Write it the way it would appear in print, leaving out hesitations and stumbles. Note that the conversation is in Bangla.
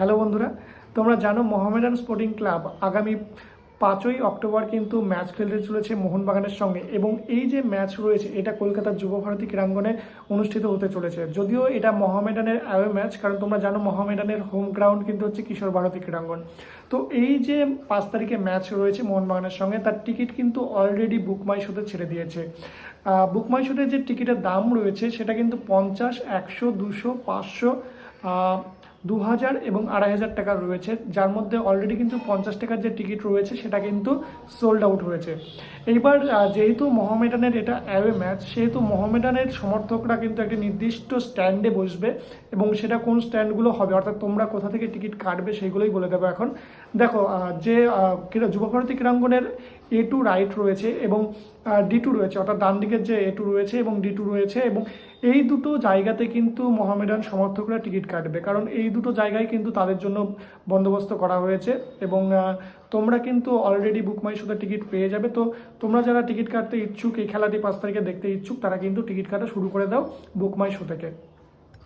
হ্যালো বন্ধুরা, তোমরা জানো মোহামেডান স্পোর্টিং ক্লাব আগামী 5ই অক্টোবর কিন্তু ম্যাচ খেলতে চলেছে মোহনবাগানের সঙ্গে। এবং এই যে ম্যাচ রয়েছে এটা কলকাতার যুবভারতী ক্রীড়াঙ্গনে অনুষ্ঠিত হতে চলেছে। যদিও এটা মোহামেডানের অ্যাওয়ে ম্যাচ, কারণ তোমরা জানো মোহামেডানের হোম গ্রাউন্ড কিন্তু হচ্ছে কিশোর ভারতী ক্রীড়াঙ্গন। তো এই যে 5 তারিখে ম্যাচ রয়েছে মোহনবাগানের সঙ্গে, তার টিকিট কিন্তু অলরেডি বুক মাই শোতে ছেড়ে দিয়েছে। বুক মাই শোতে যে টিকিটের দাম রয়েছে সেটা কিন্তু 50, 100, 200, 500, 2000 এবং 2500 টাকা রয়েছে, যার মধ্যে অলরেডি কিন্তু 50 টাকার যে টিকিট রয়েছে সেটা কিন্তু সোল্ড আউট হয়েছে। এইবার যেহেতু মোহামেডানের এটা অ্যাওয়ে ম্যাচ, সেহেতু মোহামেডানের সমর্থকরা কিন্তু একটি নির্দিষ্ট স্ট্যান্ডে বসবে এবং সেটা কোন স্ট্যান্ডগুলো হবে, অর্থাৎ তোমরা কোথা থেকে টিকিট কাটবে সেইগুলোই বলে দেবো এখন। দেখো, যে যুবভারতী ক্রীড়াঙ্গনের A2 রাইট রয়েছে এবং D2 রয়েছে, অর্থাৎ ডান দিকের যে A2 রয়েছে এবং D2 রয়েছে, এবং এই দুটো জায়গাতে কিন্তু মোহামেডান সমর্থকরা টিকিট কাটবে, কারণ এই দুটো জায়গায় কিন্তু তাদের জন্য বন্দোবস্ত করা হয়েছে। এবং তোমরা কিন্তু অলরেডি বুক মাই শোতে টিকিট পেয়ে যাবে। তো তোমরা যারা টিকিট কাটতে ইচ্ছুক, এই খেলাটি 5 তারিখে দেখতে ইচ্ছুক, তারা কিন্তু টিকিট কাটা শুরু করে দাও বুক মাই শো থেকে।